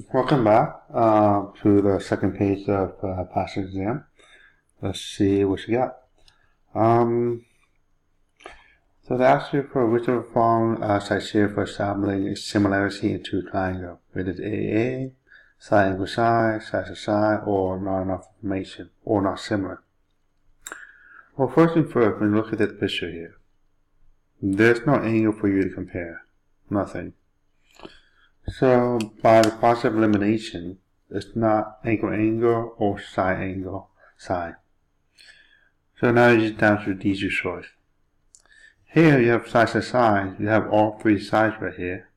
Welcome back to the second page of passing exam. Let's see what you got. So they asked you for which of the following sites here for establishing a similarity in two triangles. Rated AA, side equals side to side, or not enough information, or not similar. Well, first and first, when you look at this picture here, there's no angle for you to compare. Nothing. So, by the process of elimination, it's not angle or side. So now you're just down to these two choice. Here you have side to side, you have all three sides right here,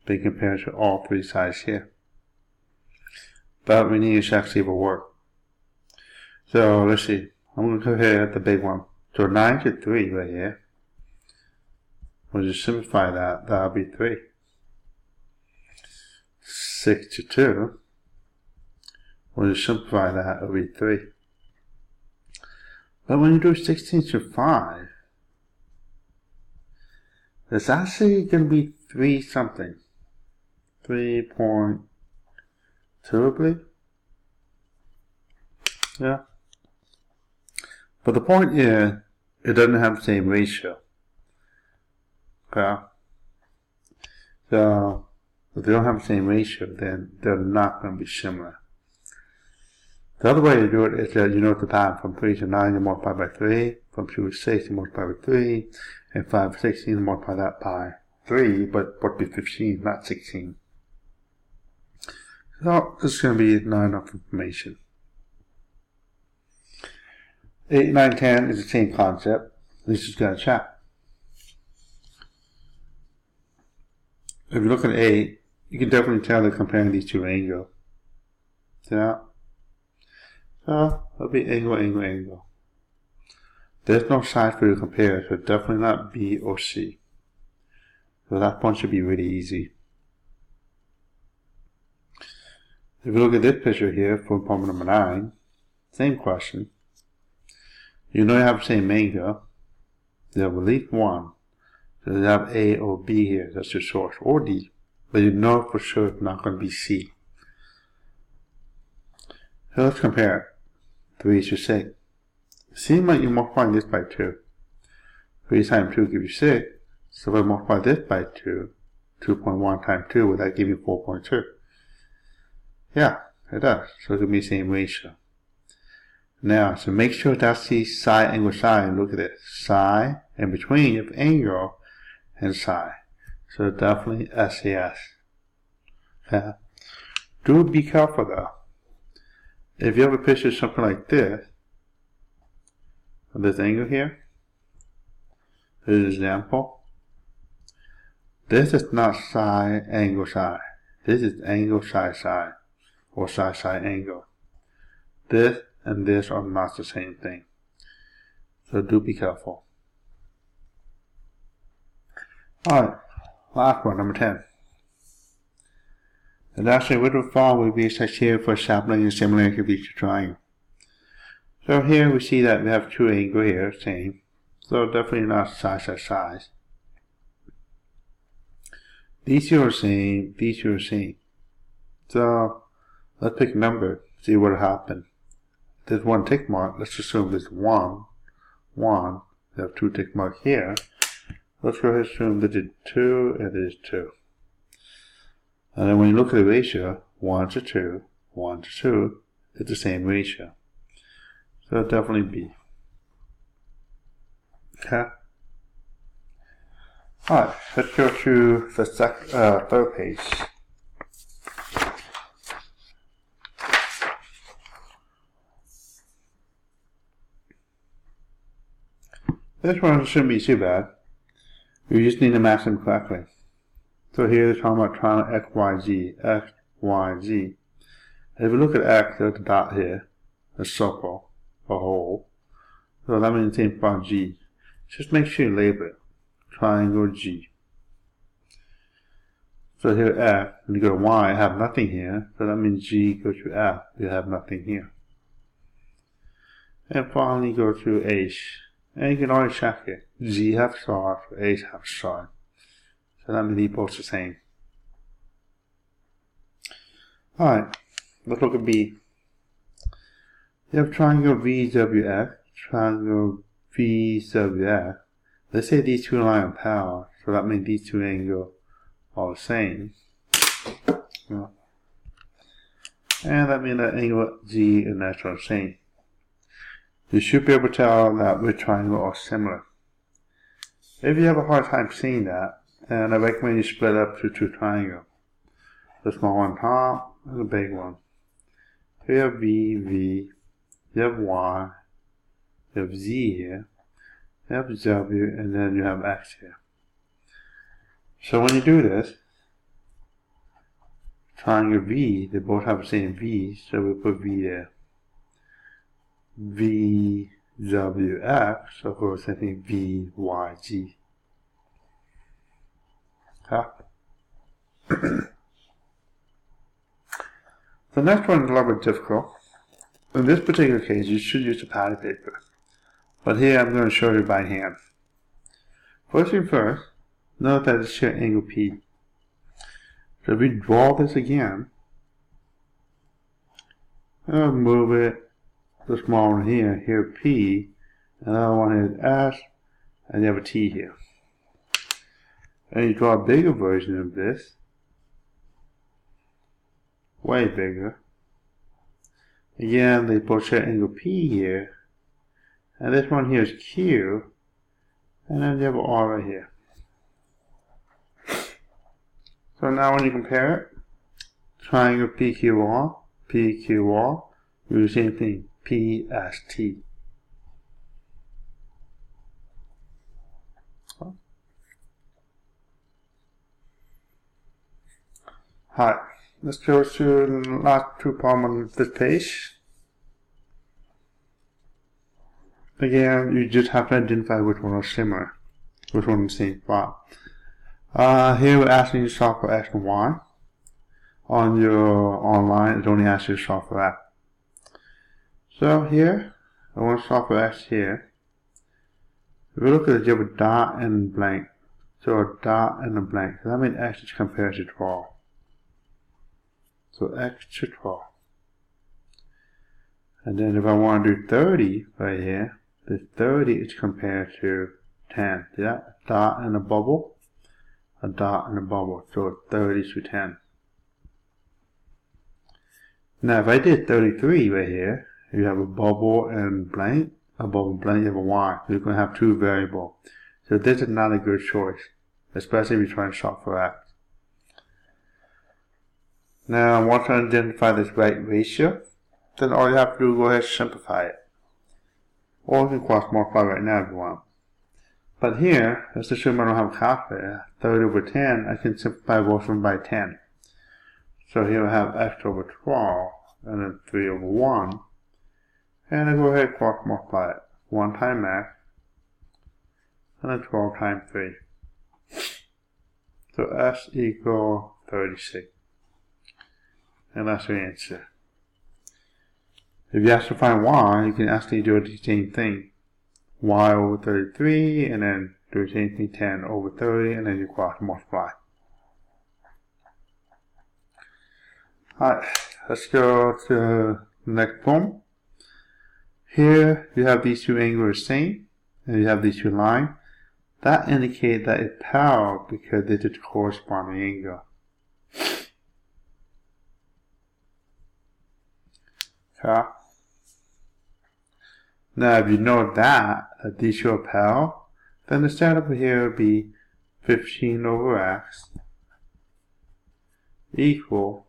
being compared to all three sides here. But we need to check see if it will work. So let's see, I'm going to compare the big one. So 9 to 3 right here. We'll just simplify that, that'll be 3. 6 to 2, we'll just simplify that, it'll be 3. But when you do 16 to 5, it's actually going to be 3 something. 3.2, I believe. Yeah. But the point is, it doesn't have the same ratio. Okay. So, if they don't have the same ratio, then they're not going to be similar. The other way to do it is that you know the pattern from 3 to 9 you multiply by 3, from 2 to 6 you multiply by 3, and 5 to 16 you multiply that by 3, but what would be 15, not 16. So this is going to be not enough information. 8, 9, 10 is the same concept. This is going to check. If you look at 8, you can definitely tell they're comparing these two angles. See that? So, that'll be angle. There's no side for you to compare, so definitely not B or C. So that one should be really easy. If you look at this picture here for problem number 9, same question. You know you have the same angle. You have at least one. So you have A or B here, that's your source, or D. But you know for sure it's not going to be C. So let's compare it. 3 to 6. Seems like you're multiplying this by 2. 3 times 2 gives you 6. So if I multiply this by 2, 2.1 times 2, would that give you 4.2? Yeah, it does. So it's going to be the same ratio. Now, so make sure that's the side angle side. Look at it. Side, and between you have angle and side. So definitely SAS. Okay. Do be careful though. If you have a picture of something like this, this angle here, this is an example. This is not side angle side. This is angle side side, or side side angle. This and this are not the same thing. So do be careful. Alright. Last one, number 10. And actually, which of the following would be a here for establishing a similarity of each triangle? So here we see that we have two angles here, same. So definitely not side. These two are same, these two are same. So let's pick a number, see what happened. There's one tick mark, let's assume there's 1. We have 2 tick marks here. Let's go ahead and assume that it's 2 and there's 2. And then when you look at the ratio, 1 to 2, it's the same ratio. So definitely B. Okay. Alright, let's go to the third page. This one shouldn't be too bad. We just need to match them correctly. So here they're talking about triangle XYZ. If you look at X, there's a dot here, a circle, a hole. So that means the same for G. Just make sure you label it. Triangle G. So here F, when you go to Y, I have nothing here. So that means G goes to F, you have nothing here. And finally go to H. And you can always check it. G have star, H have star. So that means they're both the same. Alright, let's look at B. You have triangle VWX, triangle VWX. Let's say these two line of power, so that means these two angles are the same. Yeah. And that means that angle G and that's the same. You should be able to tell that which triangle are similar. If you have a hard time seeing that, then I recommend you split up to two triangles. The small one on top and the big one. Here you have V, V, you have Y, you have Z here, you have W, and then you have X here. So when you do this, triangle V, they both have the same V, so we put V there. V, W, X, of course, I think V, Y, G. Okay. The next one is a little bit difficult. In this particular case, you should use a patty paper. But here I'm going to show you by hand. First thing first, note that it's here angle P. So if we draw this again, I'll move it, the small one here P, another one here is S, and you have a T here. And you draw a bigger version of this, way bigger. Again, they both share angle P here, and this one here is Q, and then you have R right here. So now when you compare it, triangle PQR, PQR, you do the same thing, PST. Alright, let's go to the last two problems on this page. Again, you just have to identify which one are similar, which one is the same spot. Here we're asking you to solve for X and Y. On your online, it only asks you to solve for X. So here, I want to solve for X here. If we look at it, you have a dot and blank. So a dot and a blank. So that means X is compared to 12. So X to 12. And then if I want to do 30 right here, the 30 is compared to 10. See that? A dot and a bubble. A dot and a bubble. So 30 to 10. Now if I did 33 right here, you have a bubble and blank. A bubble and blank, you have a Y. So you're going to have two variables. So this is not a good choice, especially if you're trying to solve for X. Now once I identify this right ratio, then all you have to do is go ahead and simplify it. Or you can cross multiply right now if you want. But here, let's assume I don't have a calculator. 30 over 10, I can simplify both of them by 10. So here I have X over 12, and then 3 over 1. And I go ahead and cross multiply it. 1 times X, and then 12 times 3. So S equals 36. And that's your answer. If you ask to find Y, you can actually do the same thing. Y over 33, and then do the same thing, 10 over 30, and then you cross multiply. Alright, let's go to the next problem. Here, you have these two angles the same, and you have these two lines. That indicates that it's parallel because this is the corresponding angle. Okay. Now, if you know that these two are parallel, then the setup here would be 15 over X equal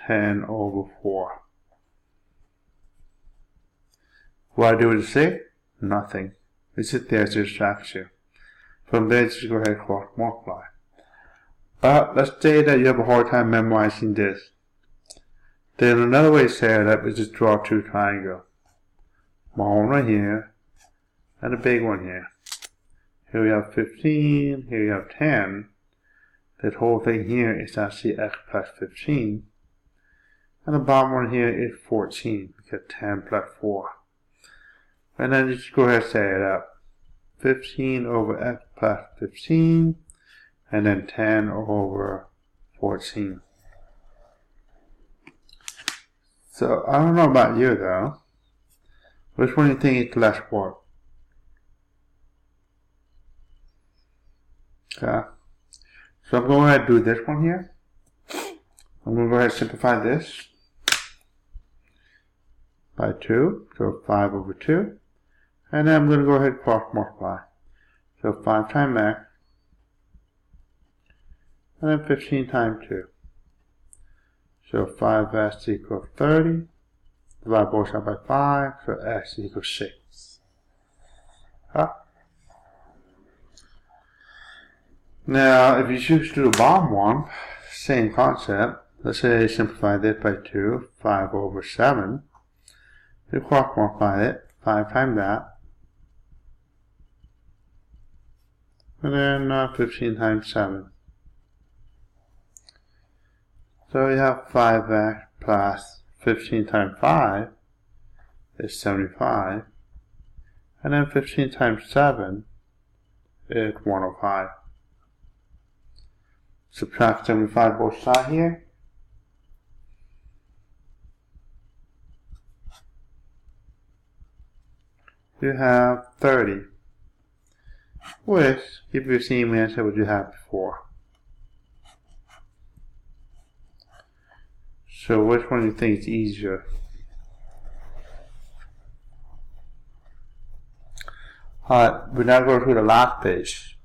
10 over 4. What I do with the 6? Nothing. It's just there to distract you. From there, just go ahead and cross multiply. But let's say that you have a hard time memorizing this. Then another way to set it up is just draw two triangles. Small one right here, and a big one here. Here we have 15, here we have 10. This whole thing here is actually X plus 15. And the bottom one here is 14, because 10 plus 4. And then just go ahead and set it up. 15 over X plus 15, and then 10 over 14. So I don't know about you though. Which one do you think is less work? Okay. So I'm going to go ahead and do this one here. I'm going to go ahead and simplify this by 2. So 5 over 2. And then I'm going to go ahead and cross multiply. So 5 times x. And then 15 times 2. So 5s equals 30. Divide both sides by 5. So x equals 6. Now, if you choose to do the bottom one, same concept. Let's say I simplify this by 2, 5 over 7. You cross multiply it, 5 times that. And then 15 times 7. So you have 5x plus 15 times 5 is 75. And then 15 times 7 is 105. Subtract 75 both sides here. You have 30, which gives you the same answer what you had before. So which one do you think is easier? Alright, we now go to the last page.